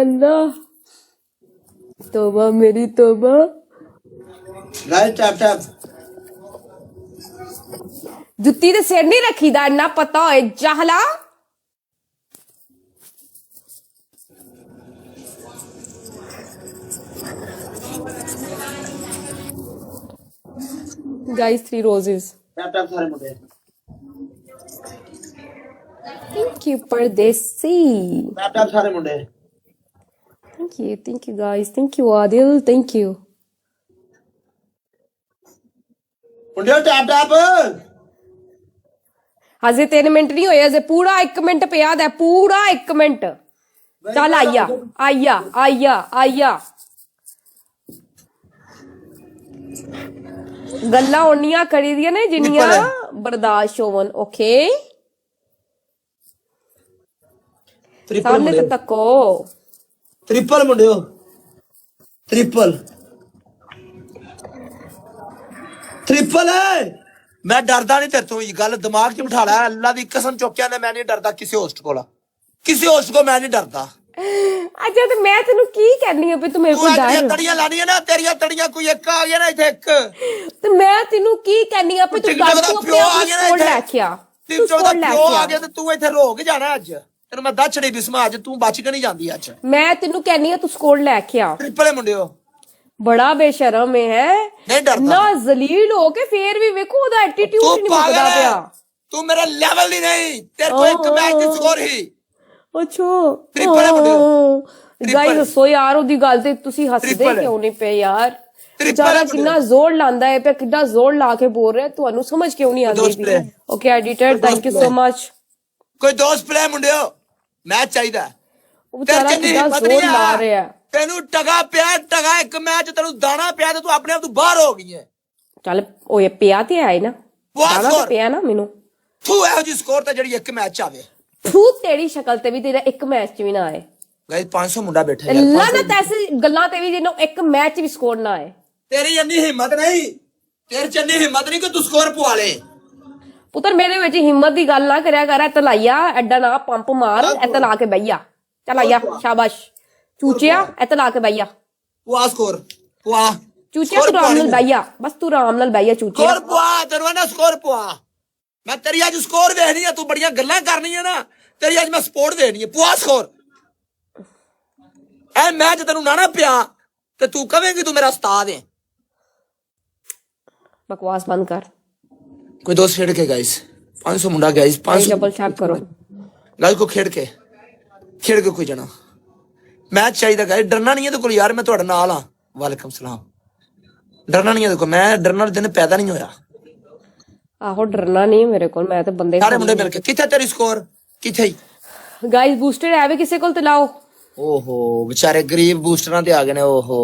अल्लाह तौबा मेरी तौबा। गाइस टैप टैप जुत्ती ते सिर नहीं रखीदा इन्ना पता होए जाहला। Guys 3 roses। टैप टैप सारे मुंडे thank you Pardesi. Tap tap सारे मुंडे thank you guys, thank you Adil, thank you. मुंडे टैप टैप हजे 3 मिनट नहीं होए, हजे पूरा 1 मिनट पिया दा, पूरा 1 मिनट। चल आइया आइया आइया आइया गल्लां उन्नियां करी दियां ने जिन्नियां बर्दाश्त होवन। ओके ट्रिपल सामने मुंडे तो तको। ट्रिपल मुंडे ट्रिपल ट्रिपल है। मैं डरदा नहीं तेरे तो, ये गल दिमाग च बिठा ला। अल्लाह दी कसम चौकिया ने मैं नहीं डरदा किसी होस्ट कोला, किसी होस्ट को मैं नहीं डरदा। अच्छा तो मैं तेनू की कहनी है भी तू मेरे को डर। तड़ियां लानियां ना तेरियां तड़ियां, कोई एक आ गया ना इथे एक, तो मैं तेनू की कहनी है भी तू डर तू अपने आप को स्कोर लेके आ। तू स्कोर लेके आ आ। गया ते तू इथे रो के जाना अज। तेरे मैं दस छड़ी बिस्मा अज तू बच के नहीं जांदी अज। मैं तेनू कहनी है तू स्कोर लेके आ। ट्रिपल मुंडियो बड़ा बेशरम है नहीं डरदा ना, जलील हो के फिर भी वेखो ओदा एटीट्यूड तू नहीं मुकदा पागल पिया। है, तू मेरा लेवल ही नहीं। तेरे को एक मैच दी स्कोर ही अच्छा ट्रिपल है मुंडियो गाइस हसो यार ओदी गल ते तुसी हसदे ट्रिपल है। क्यों नहीं पे यार। ट्रिपल बेचारा है कितना जोर लांदा है पे, कितना जोर ला के बोल रहा है, ਤੁਹਾਨੂੰ समझ क्यों नहीं दोस्त आती। Play okay editor thank you so much. कोई दोस्त प्ले मुंडियो मैच चाहिदा। वो बेचारा कितना जोर ला रहा है। तेनू टगा पिया टगा एक मैच तेनू दाना पिया ते तू अपने आप तू बाहर हो गई है। चल ओए पिया ते है ना, बहुत दाना स्कोर तो पिया ना मेनू। तू ਇਹੋ ਜੀ ਸਕੋਰ ਤੇ ਜਿਹੜੀ ਇੱਕ ਮੈਚ ਆਵੇ। थू तेरी शक्ल ते भी तेरा एक मैच च भी ना आए। ਗਾਇਸ 500 ਮੁੰਡਾ ਬੈਠਾ ਯਾਰ। लानत ऐसी गल्लां ते भी जिन्हों एक मैच भी स्कोर ना आए। ਤੇਰੀ ਇੰਨੀ ਹਿੰਮਤ ਨਹੀਂ, ਤੇਰੇ ਚ ਇੰਨੀ ਹਿੰਮਤ ਨਹੀਂ ਕਿ ਤੂੰ ਸਕੋਰ ਪਵਾ ਲੇ। पुत्र मेरे विच हिम्मत दी गल ना करया कर। इत्थे लाइया एडा ना पंप मार, इत्थे ला के बैया। चल आइया शाबाश चूचिया, इत्थे ला के बैया। ਪਵਾ ਸਕੋਰ ਪਵਾ चूचिया तू राम नाल बैया, बस तू राम नाल बैया चूचिया। ਸਕੋਰ ਪਵਾ ਤੈਨੂੰ ਨਾ ਸਕੋਰ ਪਵਾ। ਮੈਂ ਤੇਰੀ ਅੱਜ ਸਕੋਰ ਵੇਖਣੀ ਆ, ਤੂੰ ਬੜੀਆਂ ਗੱਲਾਂ ਕਰਨੀਆਂ ਨਾ, ਤੇਰੀ ਅੱਜ ਮੈਂ ਸਪੋਰਟ ਦੇਣੀ ਹੈ। ਪਵਾ ਸਕੋਰ। ਐ ਮੈਚ ਤੈਨੂੰ ਨਾ ਪਿਆ ਤੇ ਤੂੰ ਕਹੇਂਗੀ ਤੂੰ ਮੇਰਾ ਉਸਤਾਦ ਹੈ। बकवास बंद कर। कोई दोस्त खेड़ के गाइस 500 मुंडा गाइस 500 डबल टैप करो गाइस को खेड़ के कोई जना मैच चाहिए गाइस। डरना नहीं है तो कोई यार, मैं ਤੁਹਾਡੇ ਨਾਲ हां। वालेकुम सलाम। डरना नहीं है देखो, मैं डरना दिन पैदा नहीं होया। आहो डरना नहीं मेरे को, मैं तो बंदे सारे मुंडे मिलके किथे तेरी स्कोर किथे ही गाइस बूस्टर है वे किसी को तो लाओ। ओहो बेचारे गरीब बूस्टरां ते आ गए ने। ओहो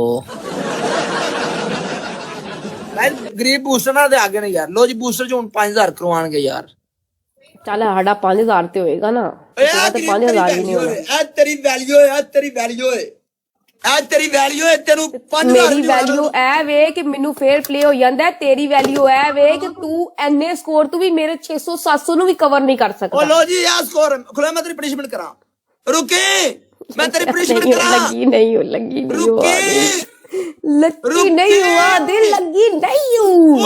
गाइस गरीब बूस्टरां ते आ गए ने यार। लो जी बूस्टर जो 5000 करवाणगे यार। चल साडा 5000 ते होएगा ना, तेरा तो 5000 ही नहीं होना। ए तेरी वैल्यू है, तेरी वैल्यू है, ए तेरी वैल्यू है। तेनू 5000 मेरी वैल्यू ए वे कि मेनू फेयर प्ले हो जांदा है। तेरी वैल्यू ए वे कि तू एने स्कोर तू भी मेरे 600 700 नु भी कवर नहीं कर सकता। ओ लो जी यार स्कोर खुला। मैं तेरी पनिशमेंट करा। रुके मैं तेरी पनिशमेंट करा। लगी नहीं हो लगी नहीं हुआ रुके लगी नहीं हुआ दिल लगी नहीं हूं।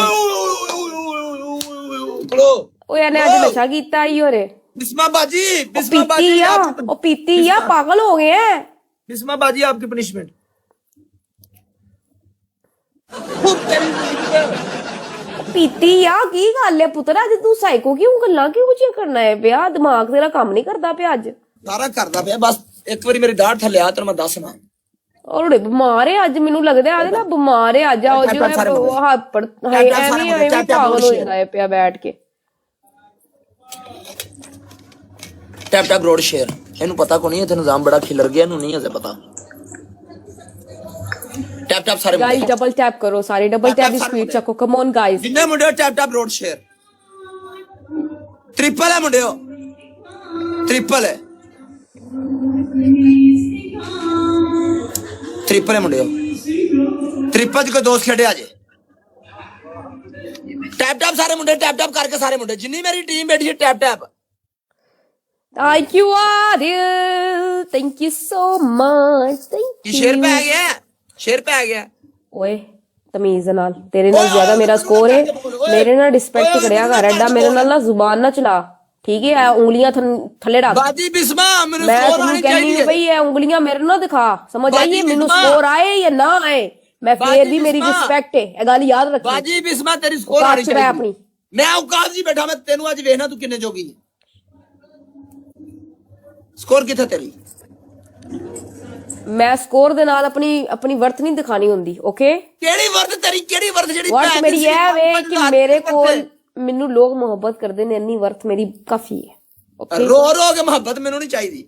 चलो ओए ने आज नशा कीता ही ओरे बिस्मा बाजी पीती या ओ पीती या पागल हो गए हैं। बिस्मा बाजी आपकी पनिशमेंट। पीती या की गल है पुत्र, अज तू साइको क्यों गल्ला क्यों कुछ करना है पिया? दिमाग तेरा काम नहीं करता पिया अज। सारा करदा पिया बस एक बारी मेरी डांट थल्ले आ तेरे मैं दसना। और बीमार है अज, मेनू लगदा आदे ना बीमार है अज। आओ जो हापड़ है एवें पागल हो जांदा है पिया बैठ के। टैप टैप रोड शेयर ਇਹਨੂੰ ਪਤਾ ਕੋ ਨਹੀਂ, ਇੱਥੇ ਨਿਜ਼ਾਮ ਬੜਾ ਖਿਲਰ ਗਿਆ, ਇਹਨੂੰ ਨਹੀਂ ਅਜੇ ਪਤਾ। टैप टैप सारे गाइस डबल टैप करो सारे, डबल टैप की स्पीड चको। कम ऑन गाइस जिन्ने मुंडे tap tap road share. Triple है मुंडे, ट्रिपल है, ट्रिपल है मुंडे। ट्रिपल च कोई दोस्त खेड़े आज। टैप टैप सारे मुंडे, टैप टैप करके सारे मुंडे जिन्नी मेरी टीम बैठी है tap tap. Thank you Adil thank you so much, thank ये शेर पे आ यू। गया, शेर पे आ गया। ओए तमीज दे नाल, तेरे नाल ज्यादा मेरा स्कोर है, मेरे नाल रिस्पेक्ट करिया कर, एडा मेरे नाल ना जुबान ना चला, ठीक है? उंगलियां थल्ले रख। बाजी बिस्मा मेरे मैं स्कोर तेनू आनी कहनी चाहिए। हूं बई ये उंगलियां मेरे ना दिखा, समझ आई? बाजी मेनू बिस्मा। स्कोर आए या ना आए, मैं फिर बाजी भी मेरी बिस्मा। रिस्पेक्ट है, ये गल याद रखी। बाजी बिस्मा तेरी स्कोर औकात आनी च रह चाहिए। अपनी। मैं औकात जी बैठा, मैं तेनू आज वेखना तू किन्ने जोगी है। स्कोर किथे तेरी? मैं स्कोर दे नाल अपनी अपनी वर्थ नहीं दिखानी हुंदी, ओके? केड़ी वर्थ तेरी, केड़ी वर्थ जेड़ी वर्थ भैन मेरी दी यह वे सिर्फ कि 5,000 मेरे रुपए कोल मेनू लोग मोहब्बत करदे ने, इन्नी वर्थ मेरी काफी है, ओके? रो रो के मोहब्बत मैनू नहीं चाहिए।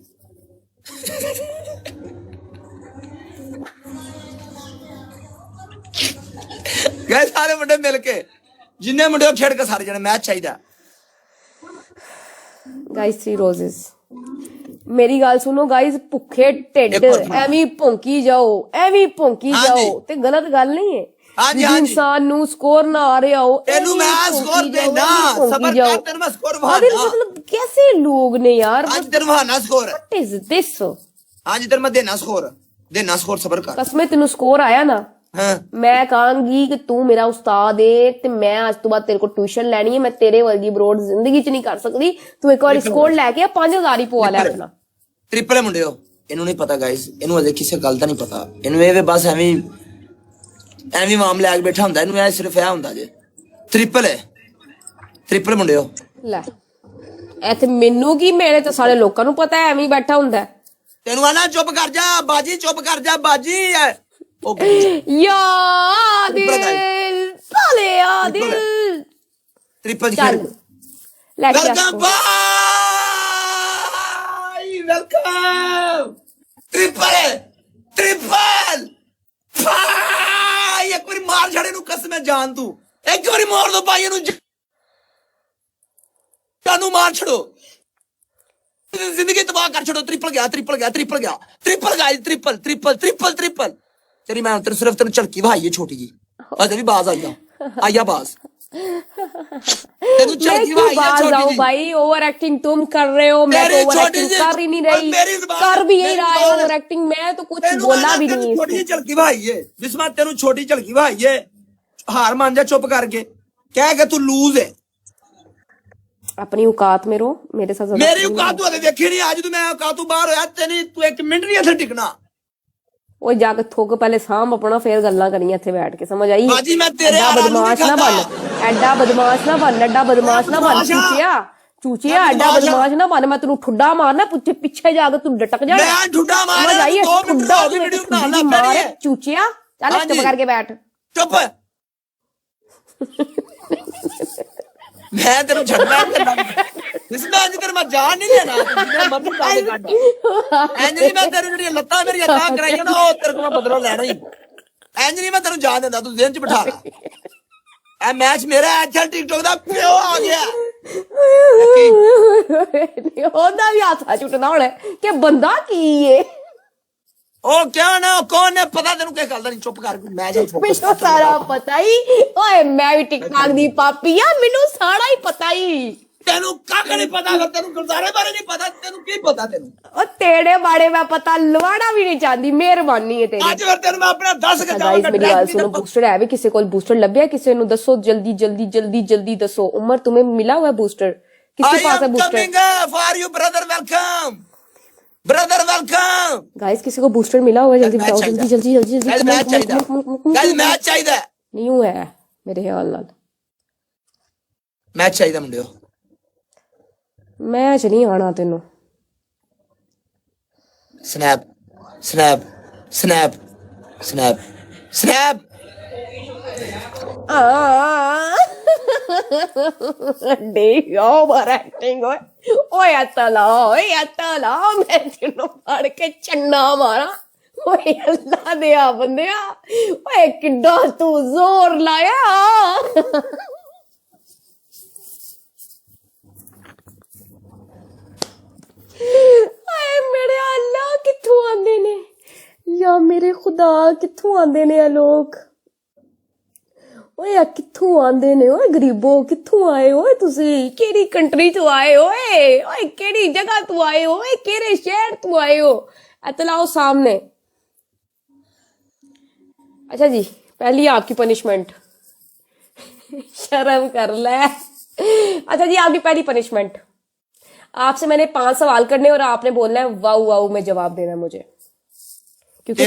गए सारे मुंडे मिलके, जिन्ने मुंडे खेड़ के सारे जने मैच चाहिए। गाइस 3 रोजेस, मेरी गल सुनो गाइस, भुखे ढिड एक और सुनो। ਐਵੇਂ ਭੌਂਕੀ ਜਾਓ, ਐਵੇਂ ਭੌਂਕੀ हाँ ਜਾਓ जी। ਤੇ ਗਲਤ ਗੱਲ ਨਹੀਂ ਹੈ। हाँ जी, ਜਿਸ हाँ जी। ਇਨਸਾਨ ਨੂੰ ਸਕੋਰ ਨਾ ਆ ਰਿਹਾ ਹੋ, तेनू मैं स्कोर देना, सबर कर, तेनू मैं स्कोर अरे बहाना। मतलब कैसे लोग ने यार, आज तेनू बहाना स्कोर। What is this? आज तेरे मैं देना स्कोर, देना स्कोर, सबर कर। कसमें ਤੈਨੂੰ ਸਕੋਰ ਆਇਆ ਨਾ, हाँ ਮੈਂ ਕਹਾਂਗੀ ਕਿ ਤੂੰ ਮੇਰਾ ਉਸਤਾਦ ਏ ਤੇ ਮੈਂ ਅੱਜ ਤੋਂ ਬਾਅਦ ਤੇਰੇ ਕੋਲ ਟਿਊਸ਼ਨ ਲੈਣੀ ਹੈ, ਮੈਂ ਤੇਰੇ ਵਰਗੀ ਬਰੋਡ ਜ਼ਿੰਦਗੀ 'ਚ ਨਹੀਂ ਕਰ ਸਕਦੀ। ਤੂੰ ਇੱਕ ਵਾਰੀ ਸਕੋਰ ਲੈ ਕੇ 5000 ਹੀ ਪਵਾ ਲੈ ਆਪਣਾ। ट्रिपल है मुंडियो, इनू नहीं पता गाइस, इनू अजे किसी गल दा नहीं पता। इनू ये बस एवं माम लैके बैठा हुंदा, इनू सिर्फ यह हुंदा जे ट्रिपल है, ट्रिपल मुंडियो। ਲੈ ਇੱਥੇ ਮੈਨੂੰ ਕੀ, ਮੇਰੇ ਤਾਂ ਸਾਰੇ ਲੋਕਾਂ ਨੂੰ ਪਤਾ ਹੈ ਐਵੇਂ ਹੀ ਬੈਠਾ ਹੁੰਦਾ ਹੈ। तेनू आना चुप कर जा बाजी, चुप कर जा बाजी। ओ ਯਾ Triple ਦਿਲ guys। ਸਾਲੇ ਆ ਦਿਲ, ट्रिपल ਚੱਲ ਲੈ ਕੇ ਆ वेलकम भाई, वेलकम। ट्रिपल ट्रिपल भाई, एक बारी मार छड़े नु कसम है जान तू, एक बारी मार दो भाई नु, जानू मार छड़ो, जिंदगी तबाह कर छड़ो। ट्रिपल गया, ट्रिपल गया, ट्रिपल गया, triple guys, triple triple triple triple. तेरी मैं तेरे सिर्फ तेन झड़की भाई है छोटी जी, अजे भी बाज आया बाज। तेनू मैं झड़की क्यों भाई है बाज छोटी आऊं जी। भाई? ओवर एक्टिंग तुम कर रहे हो, मैं तो मेरी ओवर छोटी एक्टिंग सी- कर ही नहीं और रही, मेरी जुबान- कर भी यही मेरी रहा है जुबान- ओवर एक्टिंग। मैं तो कुछ तेनू बोला आना भी तेनू नहीं है छोटी जी इसमें। झलकी भाई है, बिस्मा तेनू छोटी झलकी भाई है। हार मान जा चुप करके, कह के तू लूज है। अपनी औकात में रहो, मेरे साथ ज्यादा मेरी नहीं औकात तू अजे देखी नहीं, आज तू मैं औकात तू बाहर होया तेरी, तू एक मिनट नहीं इथे टिकना। ਉਹ ਜਾ ਕੇ ਥੁੱਕ ਪਹਿਲੇ ਸਾਂਭ ਆਪਣਾ, ਫੇਰ ਗੱਲਾਂ ਕਰੀਆਂ ਇੱਥੇ ਬੈਠ ਕੇ, ਸਮਝ ਆਈ? ਬਾਜੀ ਮੈਂ ਤੇਰੇ ਐਡਾ ਆਲੂ ਨਹੀਂ ਬਦਮਾਸ਼ ਨਾ ਖਾਂਦਾ। ਬਣ, ਐਡਾ ਬਦਮਾਸ਼ ਨਾ ਬਣ, ਐਡਾ ਬਦਮਾਸ਼ ਨਾ ਬਣ, ਬਦਮਾਸ਼ ਆ। ਚੂਚਿਆ ਚੂਚਿਆ, ਮੈਂ ਐਡਾ ਬਦਮਾਸ਼ ਆ। ਬਦਮਾਸ਼ ਨਾ ਬਣ। ਮੈਂ ਤੈਨੂੰ ਠੁੱਡਾ ਮਾਰਨਾ, ਪਿੱਛੇ ਜਾ ਕੇ ਤੂੰ ਡਟਕ ਜਾ। ਮੈਂ ਠੁੱਡਾ ਮਾਰਿਆ, ਸਮਝ ਆਈ? ਤੂੰ 2 ਮਿੰਟ ਠੁੱਡਾ ਬਾਅਦ ਵੀਡੀਓ ਬਣਾ ਲਾ ਮਾਰ ਫਿਰ। ਚੂਚਿਆ, ਚੱਲ ਹਾਂਜੀ। ਚੁੱਪ ਕਰਕੇ ਬੈਠ। चुप। मैं तेरे छड़ना इसमें अंज तेरे मैं जान नहीं देना, जिन्ना मर्जी गाल काट इंज नहीं मैं तेरी जेडी लत्तां मेरी अदा कराई ना, ओ तेरे को मैं बदला लेना ही। इंज नहीं मैं तेरे जान देना, तू जेन च बिठा ला। ए मैच मेरा है, चल टिकटॉक दा प्यो आ गया। ਉਹਦਾ ਵੀ ਹਾਸਾ ਛੁੱਟਣਾ ਹੁਣ ਕਿ ਬੰਦਾ ਕੀ ਏ। ओ क्या ना कौन है पता तेनू क्या गल दा नहीं, चुप कर मैच ही फोकस ਮੈਨੂੰ ਸਾਰਾ ਪਤਾ ਹੀ, ਓਏ ਮੈਂ ਵੀ ਟਿਕਟਾਕ ਦੀ ਪਾਪੀ ਆ, ਮੈਨੂੰ ਸਾਰਾ ਹੀ ਪਤਾ ਹੀ। तेनू काक नहीं पता, अगर तेनू गुलजारे बारे नहीं पता, तेनू की पता तेनू? ਉਹ ਤੇਰੇ ਬਾਰੇ ਮੈਂ ਪਤਾ ਲਵਾਣਾ ਵੀ ਨਹੀਂ ਚਾਹੁੰਦੀ, ਮਿਹਰਬਾਨੀ ਹੈ ਤੇਰੀ। आज फिर तेनू मैं अपना 10 का गाइस मेरी गल सुनो, बूस्टर है भी किसी को बूस्टर लभ्या किसी नु दसो, जल्दी जल्दी जल्दी जल्दी दसो। उमर तुम्हें मिला हुआ है बूस्टर? किसके पास है booster? For you brother, welcome brother, welcome. Guys किसी को बूस्टर मिला हुआ है? जल्दी बताओ, जल्दी जल्दी जल्दी जल्दी। गाइस मैच चाहिए, गाइस मैच चाहिए, नहीं हुआ है मेरे ख्याल नाल। मैच चाहिए मुंडियो। मैच नहीं आना तेनू। Snap snap snap snap snap. Day over acting ओए अतला मैं तेनू फड़ के चन्ना मारा। ओए अल्लाह दिया बंदिया, ओए किड्डा तू जोर लाया। आए मेरे अल्लाह कित्थों आंदे ने, या मेरे खुदा कित्थों आंदे ने लोग। ਓਏ ਆ ਕਿੱਥੋਂ ਆਂਦੇ ਨੇ ਓਏ ਗਰੀਬੋ, ਕਿੱਥੋਂ ਆਏ ਓਏ ਤੁਸੀਂ? ਕਿਹੜੀ ਕੰਟਰੀ ਤੋਂ ਆਏ ਓਏ? ਓਏ ਕਿਹੜੀ जगह ਤੋਂ ਆਏ ਓਏ? ਕਿਹੜੇ शहर ਤੋਂ ਆਏ हो? इतलाओ सामने। अच्छा जी, पहली आपकी पनिशमेंट। शर्म कर ले। अच्छा जी, आपकी पहली पनिशमेंट, आपसे मैंने 5 सवाल करने और आपने बोलना है वाऊ वाऊ में जवाब देना है मुझे, क्योंकि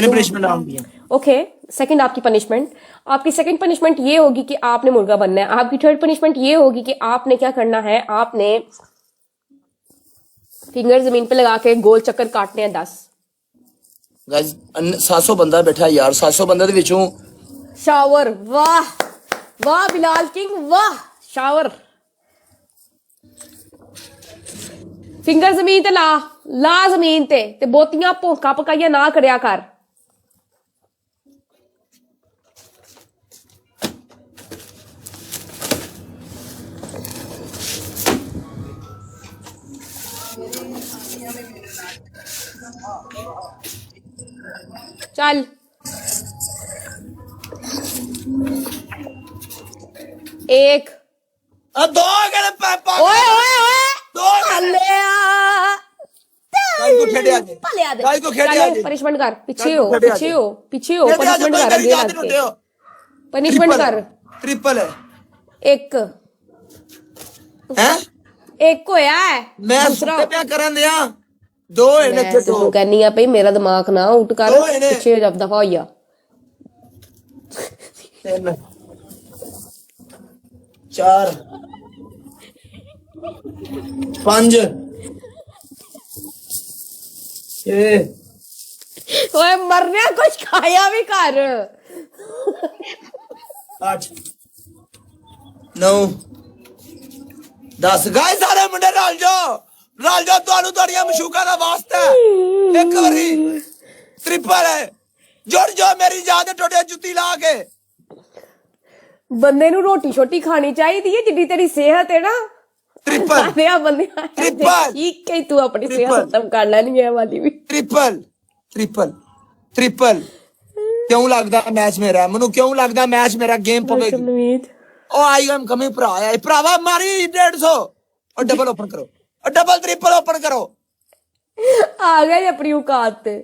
ओके। सेकंड आपकी पनिशमेंट, आपकी सेकंड पनिशमेंट ये होगी कि आपने मुर्गा बनना है। आपकी थर्ड पनिशमेंट ये होगी कि आपने क्या करना है, आपने फिंगर जमीन पे लगा के गोल चक्कर काटने हैं 10। गाइस 700 बंदा बैठा यार, 700 बंदे दे विचों शावर। वाह वाह बिलाल किंग, वाह शावर। फिंगर जमीन ते ला, ला जमीन ते बोतियां भोका पकाइया ना करया कर। चल एक अब 2 गए पापा। ओए ओए ओए 2 थल्ले आ। गाइस को खेड़े आ जा, भले आ दे। गाइस को खेड़े आ जा, पनिशमेंट कर, पीछे हो खेड़े आ पीछे जा। हो पीछे हो, पनिशमेंट कर आगे हट के। पनिशमेंट कर। ट्रिपल है एक हैं? एक होया है, मैं दूसरा सुते पे करन दिया 2 है मैं ने तेनू कहनी आ भई मेरा दिमाग ना आउट कर, दो इन्हें। पीछे जब दफा होइया। 3 4 5 6 ओए मरने कुछ खाया भी कर। 8 9 10। गाइस सारे मुंडे रल जाओ ਤੁਹਾਨੂੰ ਤੁਹਾਡੀਆਂ ਮਸ਼ੂਕਾਂ ਦਾ ਵਾਸਤਾ ਹੈ। ਇੱਕ ਵਾਰੀ ट्रिपल है, जुड़ जाओ मेरी जान टोटे जुत्ती ला के। ਬੰਦੇ ਨੂੰ ਰੋਟੀ ਛੋਟੀ ਖਾਣੀ ਚਾਹੀਦੀ ਹੈ ਜਿੱਡੀ ਤੇਰੀ ਸਿਹਤ ਹੈ ਨਾ। ट्रिपल ਆਂਦਿਆ ਬੰਦੇ ट्रिपल ਠੀਕ ਹੈ, ਤੂੰ ਆਪਣੀ ਸਿਹਤ ਖਤਮ ਕਰ ਲੈਣੀ ਹੈ ਵਾਲੀ ਵੀ। ट्रिपल ट्रिपल ट्रिपल क्यों लगदा मैच मेरा? ਮੈਨੂੰ ਕਿਉਂ ਲੱਗਦਾ ਮੈਚ ਮੇਰਾ ਗੇਮ ਪਵੇਗੀ? ਕਮੀਤ ओ आई एम कमिंग भरा आया भरावा मारी 150 और डबल ओपन करो और डबल ट्रिपल ओपन करो। ਆ ਗਿਆ ਜੀ ਆਪਣੀ औकात ਤੇ,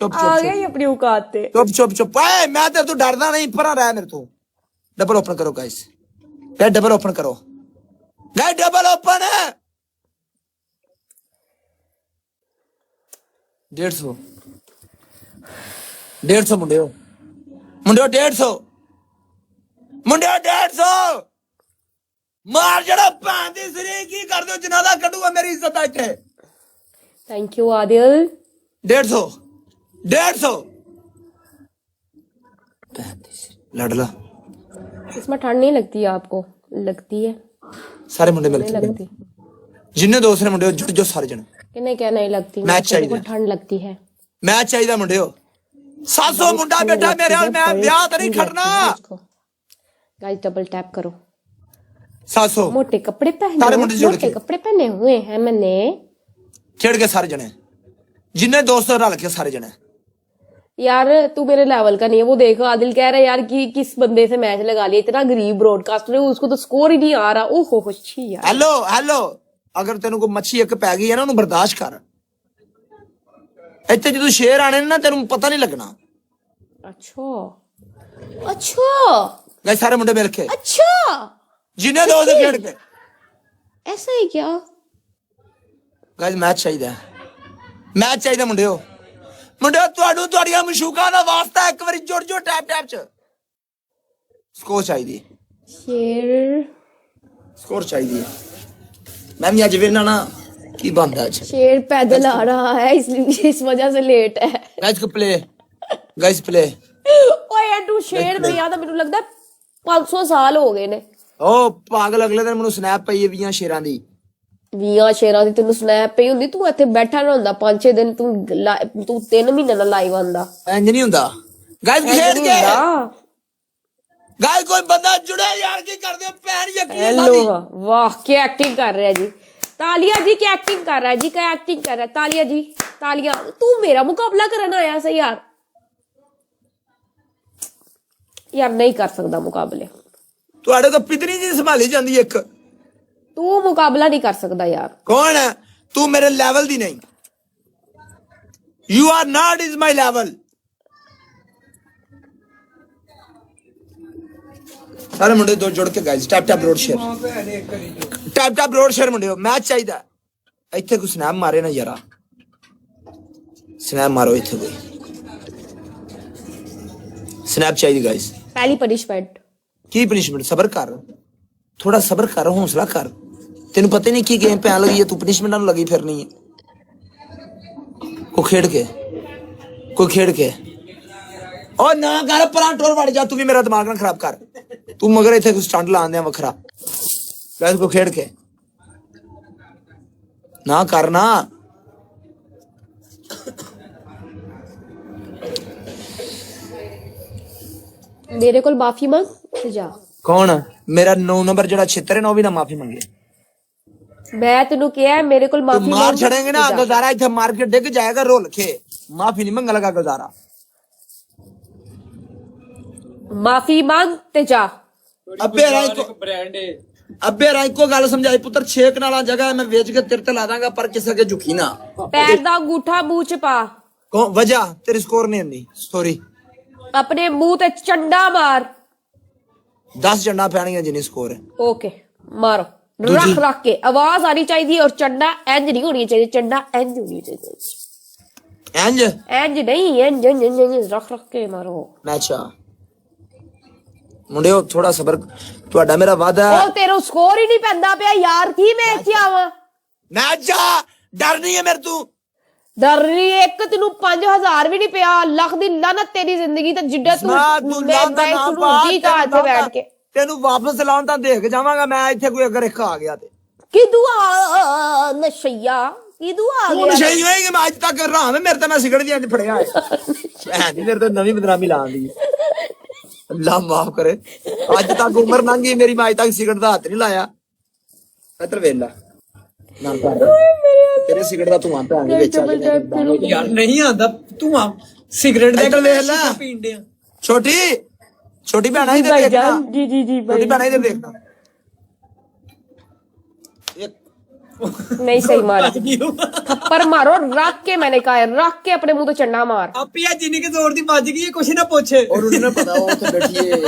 चुप ਆ ਗਿਆ ਜੀ ਆਪਣੀ औकात ਤੇ। चुप चुप चुप ए मैं तेरे तो डरदा नहीं, परा रह मेरे तो। डबल ओपन करो गाइस, यार डबल ओपन करो गाइस, डबल ओपन है। 150 150 मुंडे मुंडे 150 मुंडे 150 मार जड़ा भैन दी सरी की कर दो जनादा कड्डूगा मेरी इज्जत इत्थे। Thank you Adil. 150 150 लड़ला। इसमें ठंड नहीं लगती है आपको? लगती है। सारे मुंडे नहीं मिलके लगती जिन्ने दोस्त ने मुंडे जुड़ जो सारे जने कि नहीं, क्या नहीं लगती? मैच चाहिए, को ठंड लगती है। मैच चाहिए मुंडे 700 मुंडा बेटा मेरे हाल मैं ब्याह तो नहीं खड़ना। गाइस डबल टैप करो। 700 मोटे कपड़े पहने, सारे मुंडे जुड़ मोटे के कपड़े पहने हुए हैं मैंने। छेड़ के सारे जने जिन्ने दोस्त रल के सारे जने। यार तू मेरे लेवल का नहीं है। वो देखो आदिल कह रहा है यार कि किस बंदे से मैच लगा लिया, इतना गरीब ब्रॉडकास्टर है, उसको तो स्कोर ही नहीं आ रहा। ओहो अच्छी यार। हेलो हेलो, अगर तेन को मच्छी एक पै गई है ना उन्हें बर्दाश्त कर। इतने जो शेर आने ना तेन पता नहीं लगना। अच्छा अच्छा गए सारे मुंडे मिल के अच्छा, जिन्हें दोस्त खेड़ के। ऐसा है क्या? गाइस मैच चाहिए, मैच चाहिए मुंडे मुंडे ਤੁਹਾਨੂੰ ਤੁਹਾਡੀਆਂ ਮਸ਼ੂਕਾਂ ਦਾ ਵਾਸਤਾ ਇੱਕ ਵਾਰੀ ਜੁੜ ਜੋ ਟੈਪ ਟੈਪ ਚ। ਸਕੋਰ ਚਾਹੀਦੀ, शेर ਸਕੋਰ ਚਾਹੀਦੀ ਹੈ। मैं भी आज ਵੇਖਣਾ ਨਾ ਕੀ ਬੰਦਾ ਅੱਜ। शेर पैदल आ रहा है इसलिए इस वजह से लेट है। गाइस को प्ले, गाइस प्ले। ओए यार तू शेर नहीं आता, ਮੈਨੂੰ ਲੱਗਦਾ 500 ਸਾਲ ਹੋ ਗਏ ਨੇ। ਉਹ ਪਾਗਲ ਅਗਲੇ ਦਿਨ ਮੈਨੂੰ ਸਨੈਪ ਪਈ ਹੈ 20 ਸ਼ੇਰਾਂ ਦੀ। 20 ਸ਼ੇਰਾਂ ਦੀ ਤੈਨੂੰ ਸਨੈਪ ਪਈ ਹੁੰਦੀ, ਤੂੰ ਇੱਥੇ ਬੈਠਾ ਨਾ ਹੁੰਦਾ 5-6 ਦਿਨ, ਤੂੰ 3 ਮਹੀਨੇ ਦਾ ਲਾਈਵ ਆਂਦਾ। ਇੰਜ ਨਹੀਂ ਹੁੰਦਾ गाइस खेल के। गाइस कोई बंदा जुड़े यार, की कर दे पैर यकीन। हेलो वाह क्या एक्टिंग कर रहा है जी। तालिया जी क्या एक्टिंग कर रहा है जी, क्या एक्टिंग कर रहा है। तालिया जी तालिया। तू मेरा मुकाबला करना आया सही यार। यार नहीं कर सकता मुकाबले, ਤੁਹਾਡੇ ਤੋਂ ਪਿਤਨੀ ਜੀ ਸੰਭਾਲੀ ਜਾਂਦੀ ਇੱਕ। ਤੂੰ ਮੁਕਾਬਲਾ ਨਹੀਂ ਕਰ ਸਕਦਾ ਯਾਰ। ਕੌਣ ਹੈ ਤੂੰ? ਮੇਰੇ ਲੈਵਲ ਦੀ ਨਹੀਂ। You are not is my level. ਸਾਰੇ ਮੁੰਡੇ ਦੋ ਜੁੜ ਕੇ guys tap road share, tap road share ਮੁੰਡਿਓ। ਮੈਚ ਚਾਹੀਦਾ ਇੱਥੇ। ਕੋਈ ਸਨੈਪ ਮਾਰੇ ਨਾ ਯਾਰਾ, ਸਨੈਪ ਮਾਰੋ ਇੱਥੇ ਕੋਈ ਸਨੈਪ ਚਾਹੀਦੀ ਗਾਇਸ। ਪਹਿਲੀ ਪਨਿਸ਼ਮੈਂਟ ਕੀ ਪਨਿਸ਼ਮੈਂਟ? ਸਬਰ ਕਰ, ਥੋੜਾ ਸਬਰ ਕਰ, ਹੌਸਲਾ ਕਰ। ਤੈਨੂੰ ਪਤਾ ਨਹੀਂ ਕੀ ਗੇਮ ਪੈਣ ਲੱਗੀ ਹੈ, ਤੂੰ ਪਨਿਸ਼ਮੈਂਟਾਂ ਨੂੰ ਲੱਗੀ ਫਿਰਨੀ ਹੈ। ਕੋਈ ਖੇਡ ਕੇ ਉਹ ਨਾ ਕਰ ਪਰਾਂ ਟੋਰ ਵੜ ਜਾ। ਤੂੰ ਵੀ ਮੇਰਾ ਦਿਮਾਗ ਨਾ ਖਰਾਬ ਕਰ। ਤੂੰ ਮਗਰ ਇੱਥੇ ਕੋਈ ਸਟੰਟ ਲਾਉਂਦੇ ਆ ਵੱਖਰਾ। ਗਾਇਸ ਕੋ ਖੇਡ ਕੇ ਨਾ ਕਰਨਾ। ਮੇਰੇ ਕੋਲ ਮਾਫੀ ਮੰਗ ਤੇ ਜਾ। ਕੌਣ? ਮੇਰਾ 9 ਨੰਬਰ ਜਿਹੜਾ ਛਿੱਤਰ ਹੈ ਨਾ, ਉਹ ਵੀ ਨਾ ਮਾਫੀ ਮੰਗੇ। ਮੈਂ ਤੈਨੂੰ ਕਿਹਾ ਮੇਰੇ ਕੋਲ ਮਾਫੀ ਮਾਰ ਛੜेंगे ना गुजारा। इधर मार के डिग जाएगा रोल के। माफी नहीं मंगा लगा गुजारा। माफी मांग ते जा। अबे राई को गल समझाई पुत्र। 6 कनाला जगह मैं बेच के तेरे ते ला दांगा, पर किसी के झुकी ना। पैर दा अंगूठा मुंह च पा। कौन वजह? तेरी स्कोर नहीं आंदी सॉरी। अपने मुंह ते चंडा मार। 10 चंडा पैणियां जिन्नी स्कोर है। ओके मारो। रख के आवाज आनी चाहिए। और चंडा इंज नहीं होनी चाहिए, चंडा इंज होनी चाहिए। इंज नहीं, इंज रख के मारो। अच्छा मुंडियो थोड़ा सबर, ਤੁਹਾਡਾ ਮੇਰਾ ਵਾਦਾ। ਉਹ ਤੇਰਾ ਸਕੋਰ ਹੀ ਨਹੀਂ ਪੈਂਦਾ ਪਿਆ ਯਾਰ। ਕੀ ਮੈਚ ਚ ਆਵਾਂ? ਮੈਚ ਆ। ਡਰ ਨਹੀਂ ਹੈ ਮੇਰੇ ਤੂੰ? ਡਰ ਰਹੀ ਇੱਕ ਤੈਨੂੰ 5000 ਵੀ ਨਹੀਂ ਪਿਆ। ਲੱਖ ਦੀ ਲਾਨਤ ਤੇਰੀ ਜ਼ਿੰਦਗੀ ਤੇ ਜਿੱਡਾ ਤੂੰ ਮੈਂ ਬੈਠ ਨੂੰ ਜੀ ਕਾ ਇੱਥੇ ਬੈਠ ਕੇ ਤੈਨੂੰ ਵਾਪਸ ਲਾਉਣ ਤਾਂ ਦੇਖ ਜਾਵਾਂਗਾ ਮੈਂ। ਇੱਥੇ ਕੋਈ ਅਗਰ ਇੱਕ ਆ ਗਿਆ ਤੇ ਕੀ ਦੁਆ ਨਸ਼ਈਆ ਕੀ ਦੁਆ ਆ ਗਿਆ। ਨਸ਼ਈ ਹੋਏਗੀ। ਮੈਂ ਅੱਜ ਤੱਕ ਰਾਮ ਹੈ ਮੇਰੇ ਤਾਂ। ਮੈਂ ਸਿਗਰਟ ਵੀ ਅੱਜ ਫੜਿਆ ਹੈ। ਭੈਣ ਦੀ ਮੇਰੇ ਤੋਂ ਨਵੀਂ ਬਦਨਾਮੀ ਲਾਉਣ ਦੀ। ਅੱਲਾ ਮਾਫ ਕਰੇ। ਅੱਜ ਤੱਕ ਉਮਰ ਲੰਘੀ ਮੇਰੀ, ਮੈਂ ਅੱਜ ਤੱਕ ਸਿਗਰਟ ਦਾ ਹੱਥ ਨਹੀਂ ਲਾਇਆ। ਇੱਧਰ ਵੇਖ ਲੈ ਨਾ ਕਰ ਤੇਰੇ ਸਿਗਰਟ ਦਾ ਧੂਆਂ ਭੈਣ ਦੇ ਵਿੱਚ ਆ ਗਿਆ ਯਾਰ। ਨਹੀਂ ਆਂਦਾ ਧੂਆਂ ਸਿਗਰਟ ਦਾ। ਇੱਧਰ ਵੇਖ ਲੈ ਪੀਂਦੇ ਆ। ਛੋਟੀ ਭੈਣਾ ਇੱਧਰ ਦੇਖਣਾ। ਜੀ ਛੋਟੀ ਭੈਣਾ ਇੱਧਰ ਦੇਖਣਾ। नहीं सही मार। थप्पड़ मारो रख के। मैंने कहा रख के अपने मुंह तो चंडा मार। ਆਪੀਆ ਜਿੰਨੀ ਕੇ ਜ਼ੋਰ ਦੀ ਵੱਜ ਗਈ ਕੁਛ ਨਾ ਪੁੱਛੇ। ਔਰ ਉਹਨੂੰ ਨਾ ਪਤਾ ਉਹ ਉੱਥੇ ਬੈਠੀ ਏ।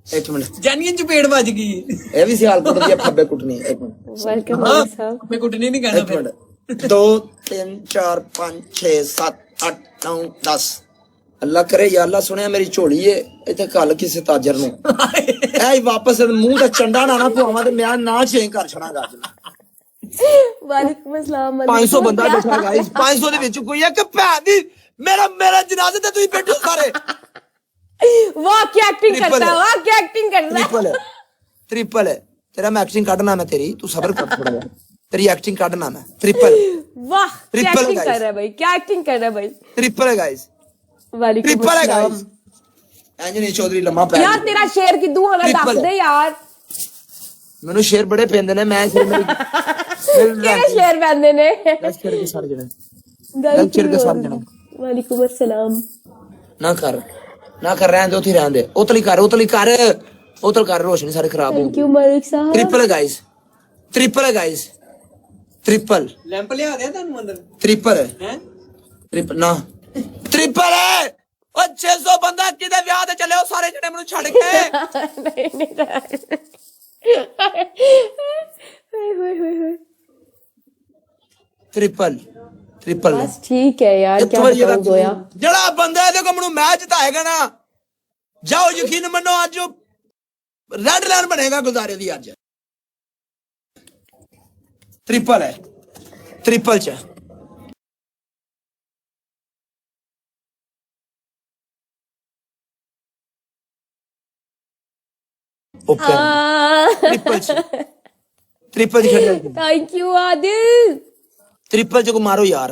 ਇੱਕ ਮਿੰਟ ਜਾਨੀਆਂ ਚਪੇੜ ਵੱਜ ਗਈ। ਇਹ ਵੀ ਸਿਆਲ ਕੁੱਟਦੀ ਆ ਖੱਬੇ ਕੁੱਟਣੀ। ਇੱਕ ਮਿੰਟ वेलकम साहब। ਮੈਂ ਕੁੱਟਣੀ ਨਹੀਂ ਕਹਿਣਾ ਇੱਕ ਫਿਰ। ਮਿੰਟ 2 3 4 5 6 7 8 9 10। ਅੱਲਾ ਕਰੇ ਯਾ ਅੱਲਾ ਸੁਣਿਆ ਮੇਰੀ ਝੋਲੀ ਏ ਇੱਥੇ ਕੱਲ ਕਿਸੇ ਤਾਜਰ ਨੂੰ ਐ ਵਾਪਸ ਮੂੰਹ ਦਾ ਚੰਡਾ ਨਾ ਪਵਾਵਾਂ ਤੇ ਮੈਂ ਨਾ ਚੇਂਜ ਕਰ ਛੜਾਂਗਾ ਅੱਜ। वालेकुम अस्सलाम। 500 ਬੰਦਾ ਬੈਠਾ ਗਾਇਸ। 500 ਦੇ ਵਿੱਚ ਕੋਈ ਇੱਕ ਭੈਣ ਦੀ ਮੇਰਾ ਜਨਾਜ਼ੇ ਤੇ ਤੁਸੀਂ ਬੈਠੋ ਸਾਰੇ। वाह क्या एक्टिंग करता है, वाह क्या एक्टिंग करता है। ट्रिपल है तेरा। मैं एक्टिंग काटना मैं तेरी, तू सब्र कर थोड़ा यार। तेरी एक्टिंग काटना मैं। ट्रिपल वाह क्या ट्रिपल एक्टिंग कर रहा है भाई, क्या एक्टिंग कर रहा है भाई। ट्रिपल है गाइस, वालेकुम ट्रिपल है अस्सलाम। गाइस। एंजनी चौधरी लम्मा पै यार तेरा शेर किदू होना दस दे यार। ਮੈਨੂੰ ਸ਼ੇਰ ਬੜੇ ਪੈਂਦੇ ਨੇ। ਮੈਂ ਸ਼ੇਰ ਕਿਹੜੇ ਸ਼ੇਰ ਪੈਂਦੇ ਨੇ? ਸ਼ੇਰ ਕੇ ਸਾਰੇ ਜਣੇ ਸ਼ੇਰ ਕੇ ਸਾਰੇ ਜਣੇ। ਵਾਲੇਕੁਮ अस्सलाम। ਨਾ ਕਰ ਰਹਿਣ ਦੇ ਉੱਥੇ ਰਹਿਣ ਦੇ। ਉਤਲੀ ਕਰ ਰੋਸ਼ਨੀ ਸਾਰੇ ਖਰਾਬ ਹੋ। थैंक यू मलिक साहब। ट्रिपल है गाइस, ट्रिपल ਲੈਂਪ ਲਿਆ ਦਿਆਂ ਤੁਹਾਨੂੰ ਅੰਦਰ। ट्रिपल है ਹੈ ट्रिपल है। ਉਹ 600 ਬੰਦਾ ਕਿਤੇ ਵਿਆਹ ਤੇ ਚੱਲੇ ਉਹ ਸਾਰੇ ਜਣੇ ਮੈਨੂੰ ਛੱਡ ਕੇ। नहीं नहीं ट्रिपल बस ठीक है यार, क्या बताऊं गोया। ਜਿਹੜਾ ਬੰਦਾ ਇਹਦੇ ਕੋਲ ਮੈਨੂੰ ਮੈਚ ਜਿਤਾਏਗਾ ਨਾ, ਜਾਓ ਯਕੀਨ ਮੰਨੋ ਅੱਜ ਰੈਡ ਲਾਈਨ ਬਣੇਗਾ ਗੁਜ਼ਾਰੇ ਦੀ। ਅੱਜ ट्रिपल है, ट्रिपल ਚ triple thank you Adil. Triple च को मारो यार।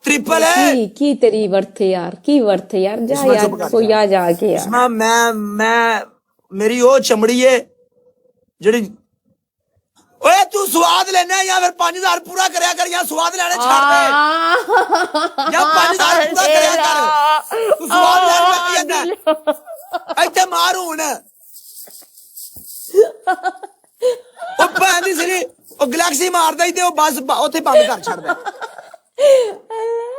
ट्रिपल है की तेरी वर्थ है यार, की वर्थ है यार। जा यार सोया जाके यार। मैं मेरी वो चमड़ी है जेडी। ओए तू स्वाद लेना या फिर 5000 पूरा करया कर, या स्वाद लेने छाड़ दे या 5000 पूरा करया कर। तू स्वाद लेने ऐसे मार हुन ਉਹ ਗੈਲੈਕਸੀ ਮਾਰਦਾ ਹੀ ਤੇ ਉਹ ਬਸ ਉੱਥੇ ਬੰਦ ਕਰ ਛੱਡਦਾ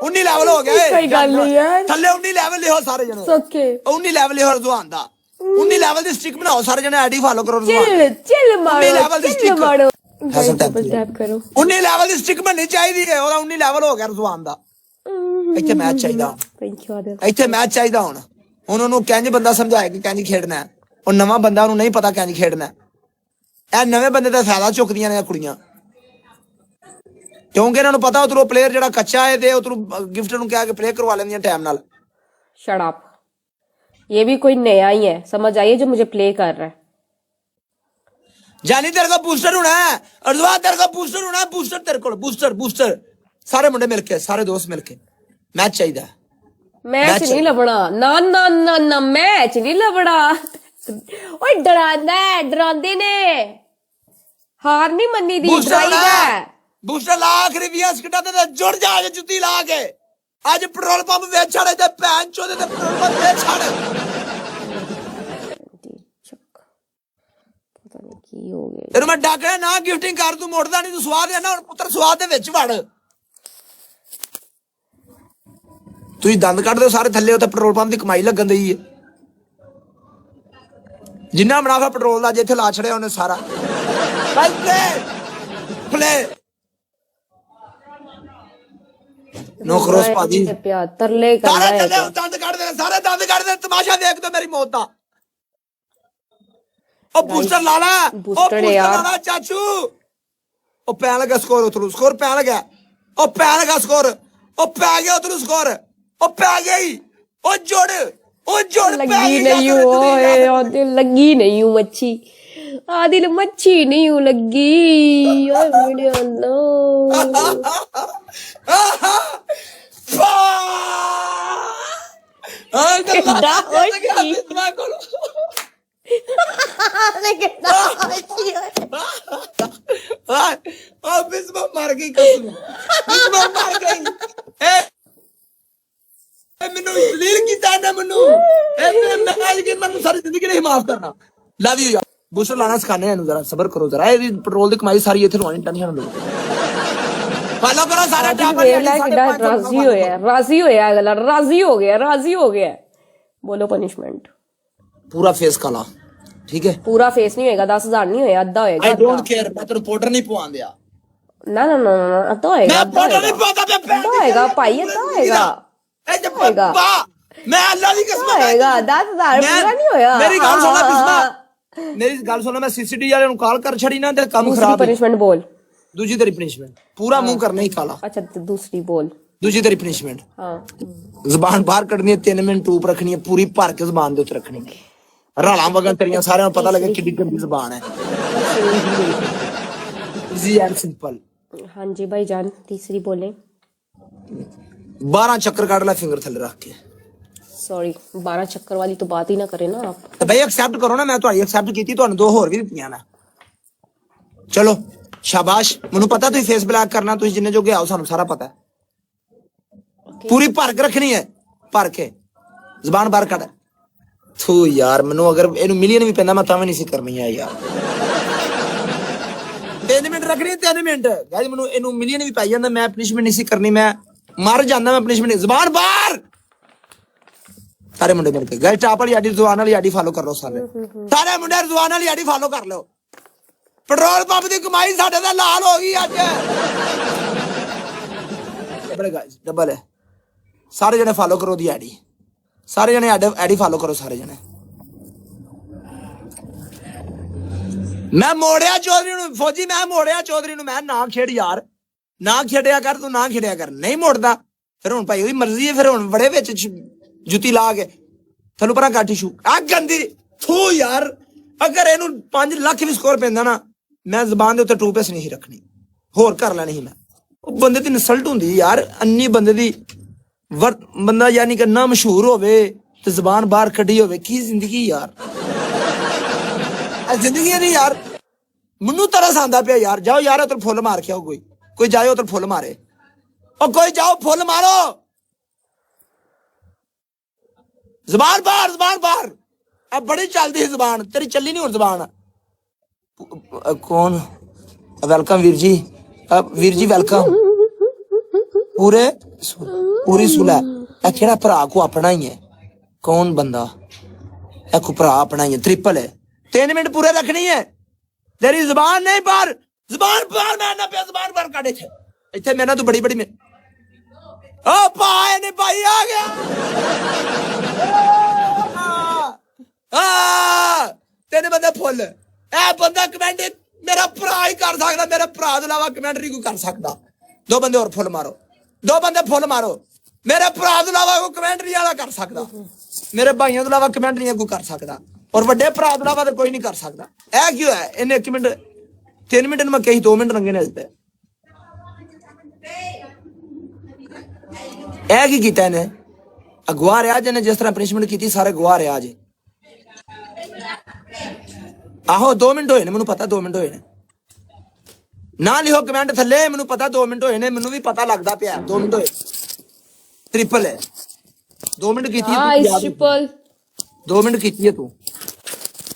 19 ਲੈਵਲ ਹੋ ਗਿਆ ਕੋਈ ਗੱਲ ਨਹੀਂ ਯਾਰ ਥੱਲੇ 19 ਲੈਵਲ ਲਿਓ ਸਾਰੇ ਜਣੇ ਓਕੇ 19 ਲੈਵਲ ਲਿਓ ਰਜ਼ਵਾਨ ਦਾ 19 ਲੈਵਲ ਦੀ ਸਟ੍ਰਿਕ ਬਣਾਓ ਸਾਰੇ ਜਣੇ ਆਈਡੀ ਫਾਲੋ ਕਰੋ ਰਜ਼ਵਾਨ ਚਿਲ level ਮਾਰੋ ਦੀ ਚਿਲ stick। ਮਾਰੋ ਹੈਸਲ ਟੈਪ ਟੈਪ ਕਰੋ 19 ਲੈਵਲ ਦੀ ਸਟ੍ਰਿਕ ਬਣਨੀ ਚਾਹੀਦੀ ਹੈ ਉਹਦਾ 19 ਲੈਵਲ ਹੋ ਗਿਆ ਰਜ਼ਵਾਨ ਦਾ ਇੱਥੇ ਮੈਚ ਚਾਹੀਦਾ ਥੈਂਕ ਯੂ ਆਦਿਲ ਇੱਥੇ ਮੈਚ ਚਾਹੀਦਾ ਹੁਣ ਉਹਨੂੰ ਕਿੰਜ ਬੰਦਾ ਸਮਝਾਏ ਕਿ ਕਿੰਜ ਖੇਡਣਾ ਹੈ ਉਹ ਨਵਾਂ ਬੰਦਾ ਉਹਨੂੰ ਨਹੀਂ ਪਤਾ ਕਿੰਜ ਖੇਡਣਾ ਹੈ। ਇਹ ਨਵੇਂ ਬੰਦੇ ਦਾ ਫਾਇਦਾ ਚੁੱਕਦੀਆਂ ਨੇ ਕੁੜੀਆਂ ਕਿਉਂਕਿ ਇਹਨਾਂ ਨੂੰ ਪਤਾ ਉਧਰੋਂ ਪਲੇਅਰ ਜਿਹੜਾ ਕੱਚਾ ਹੈ ਤੇ ਉਧਰੋਂ ਗਿਫਟ ਨੂੰ ਕਹਿ ਕੇ ਪਲੇ ਕਰਵਾ ਲੈਂਦੀਆਂ ਟਾਈਮ ਨਾਲ शट अप ये भी कोई नया ही है समझ आइए जो मुझे प्ले कर रहा है जानी तेरे को बूस्टर होना है अर्जवा तेरे को बूस्टर होना है बूस्टर तेरे को बूस्टर बूस्टर सारे मुंडे मिलके सारे दोस्त मिलके मैच चाहिए मैच नहीं लबड़ा ना ना ना ना मैच नहीं लबड़ा ओए डरांदे ने हार नहीं मन्नी दी डराई है बूस्टर लाख रिव्यूज कटाते ते जुड़ जा जे जुत्ती ला के आज पेट्रोल पंप वेच छड़े ते पैन चोदे ते पेट्रोल पंप वेच छड़ पता नहीं की हो गया तेरे मैं डाकना ना गिफ्टिंग कर तू मोड़दा नहीं तू स्वाद है ना पुत्र स्वाद दे विच वड़ तू दंद कट दे सारे थल्ले उते पेट्रोल पंप दी कमाई लगन दई है जिन्ना मुनाफा पेट्रोल दा जिथे ला छड़िया उन्हें सारा प्ले नो क्रॉस पाजी प्यार तरले कर सारे रहा है थल्ले दंद कट दे तमाशा देख दो मेरी मौत दा ओ बूस्टर ला ला ओ बूस्टर बूस्टर यार। ला ला चाचू ओ पैन लगा स्कोर उतरू स्कोर पैन लगा ओ पैन लगा स्कोर ओ पै गया उतरू स्कोर ओ पै गई ओ जोड़ लगी नहीं हूँ ओए आदिल लगी नहीं हूँ मच्छी आदिल मच्छी नहीं हूँ लगी ओए मेरे अल्लाह कितना होती कितना होती बिस्मा मर गई कसम बिस्मा मर गई ਮੈਨੂੰ ਜਲੀਲ ਕੀਤਾ ਨਾ ਮੈਨੂੰ ਮੈਂ ਕਿ ਮੈਨੂੰ ਸਾਰੀ ਜ਼ਿੰਦਗੀ ਨਹੀਂ ਮਾਫ ਕਰਨਾ ਲਵ ਯੂ ਯਾਰ ਬੂਸਟਰ ਲਾਣਾ ਸਿਖਾਣੇ ਇਹਨੂੰ ਜ਼ਰਾ ਸਬਰ ਕਰੋ ਜ਼ਰਾ ਇਹਦੀ ਪੈਟਰੋਲ ਦੀ ਕਮਾਈ ਸਾਰੀ ਇੱਥੇ ਲਵਾਣੀ ਟੈਨਸ਼ਨ ਨਾ ਲਓ ਫਾਲੋ ਕਰੋ ਸਾਰਾ ਟਾਪਰ राजी होया अगला राजी हो गया बोलो पनिशमेंट पूरा फेस काला ठीक है पूरा फेस नहीं होएगा 10,000 नहीं होएगा अद्धा होएगा आई डोंट केयर मैं तेरे पाउडर नहीं पवान दिया ना ना ना ना अद्धा होएगा मैं पाउडर नहीं पवाता मैं अद्धा होएगा भाई अद्धा होएगा ए जब पापा मैं अल्लाह की कसम होएगा 10,000 पूरा नहीं होया मेरी गल सुन बिस्मा मेरी गल सुन मैं सीसीटीवी वाले नु कॉल कर छड़ी ना ते काम दूसरी खराब पनिशमेंट बोल दूसरी तेरी पनिशमेंट पूरा मुंह करना ही काला अच्छा तो दूसरी बोल दूसरी तेरी पनिशमेंट हाँ ਜ਼ਬਾਨ ਬਾਹਰ ਕੱਢਣੀ ਹੈ 3 ਮਿੰਟ ਟੂਪ ਰੱਖਣੀ ਹੈ ਪੂਰੀ ਭਰ ਕੇ ਜ਼ਬਾਨ ਦੇ ਉੱਤੇ ਰੱਖਣੀ ਹੈ ਰਾਲਾਂ ਵਗਣ ਤੇਰੀਆਂ ਸਾਰਿਆਂ ਨੂੰ ਪਤਾ ਲੱਗੇ ਕਿੰਨੀ ਗੰਦੀ ਜ਼ਬਾਨ ਹੈ ਈਜ਼ੀ ਐਂਡ ਸਿੰਪਲ हाँ जी भाईजान तीसरी बोले 12 ਚੱਕਰ ਕੱਢ ਲੈ ਫਿੰਗਰ ਥੱਲੇ ਰੱਖ ਕੇ सॉरी 12 चक्कर वाली तो बात ही ना करे ना आप ਤੇ ਬਈ ਐਕਸੈਪਟ ਕਰੋ ਨਾ ਮੈਂ ਤੁਹਾਡੀ ਐਕਸੈਪਟ ਕੀਤੀ ਤੁਹਾਨੂੰ 2 ਹੋਰ ਵੀ ਦਿੱਤੀਆਂ ਨੇ ਚਲੋ ਸ਼ਾਬਾਸ਼ ਮੈਨੂੰ ਪਤਾ ਤੁਸੀਂ ਫੇਸ ਬਲੈਕ ਕਰਨਾ ਤੁਸੀਂ ਜਿੰਨੇ ਜੋਗੇ ਆਓ ਸਾਨੂੰ ਸਾਰਾ ਪਤਾ ਹੈ पूरी भर के रखनी है भर के जबान बाहर कट थू यार मैनू अगर इन मिलियन भी पैंदा मैं तां भी नहीं सी करनी है यार 3 मिनट रखनी 3 मिनट गाइस मैनू इनू मिलियन भी पाई जांदा मैं पनिशमेंट नहीं सी करनी मैं मर जांदा मैं पनिशमेंट जबान बाहर सारे मुंडे मिल के गाइस टाप वाली आईडी जुबान वाली आईडी फॉलो कर लो सारे मुंडे जुबान वाली आईडी फॉलो कर लो पेट्रोल पंप दी कमाई साडे दा लाल हो गई अज डबल गाइस डबल है सारे जने फॉलो करो दी आईडी सारे जने आईडी फॉलो करो सारे जने मैं मोड़िया चौधरी नु फौजी मैं मोड़िया चौधरी नु मैं ना खेड़ यार ना खेड़िया कर तू ना खेड़िया कर नहीं मोड़दा फिर हुन भाई ओदी मर्जी है फिर हुन बड़े विच जुती ला के तैनू परा काटी शू आ गंदी थू यार अगर इनू 5 लाख भी स्कोर पैंदा ना मैं जुबान दे उत्ते टूपेस नहीं रखनी होर कर लेनी मैं ओ बंदे दी इंसल्ट हुंदी यार अन्नी बंदे दी बंदा यानी कि ना मशहूर होवे ते जुबान बाहर कड्डी होवे की जिंदगी यार जिंदगी नहीं यार मनु तरस आंदा पे यार जाओ यार उधर फुल मार के आओ कोई जाए उधर फुल मारे और कोई जाओ फुल मारो जुबान बाहर अब बड़ी चलती है जुबान तेरी चली नहीं और जुबान कौन वेलकम वीर जी। वीर जी वेलकम। पूरी सुलह एड़ा भरा को अपना ही है। कौन बंदा को भरा अपना ही है। ट्रिपल है 3 मिनट पूरे रखनी है। तेरी जुबान नहीं पार, जुबान पार मैं ना पे जुबान पार काटे थे इतने मेरा तो बड़ी बड़ी में ओ पाए ने भाई आ गया। तेने बंदे फुल ए बंदा कमेंट मेरा भरा ही कर सकता। मेरे भरा तो इलावा कमेंट नहीं कोई कर सकता। 2 बंदे और फुल मारो, 2 बंदे फुल मारो। मेरे भरा तो इलावा कोई कमेंट नहीं वाला कर सकता। मेरे भाइयों तो इलावा कमेंट नहीं कोई कर सकता। और बड़े भरा तो इलावा तो कोई नहीं कर सकता। ऐ क्यों है इन्हें 1 मिनट 3 मिनट में कही 2 मिनट लंघे ने इस पे ऐ की कीता इन्हें अगवा रहा जिन्हें जिस तरह पनिशमेंट की सारे गवा रहा जे। आहो 2 मिनट होए ने मैनू पता 2 मिनट होए ने ना लिखो कमेंट थले मैनू पता 2 मिनट होए ने मैनू भी पता लगता पिया 2 मिनट होए। ट्रिपल है 2 मिनट की ट्रिपल 2 मिनट की तू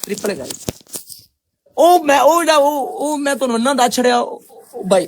ट्रिपल है गाइस। ओ मैं तो ना दस छड़िया भाई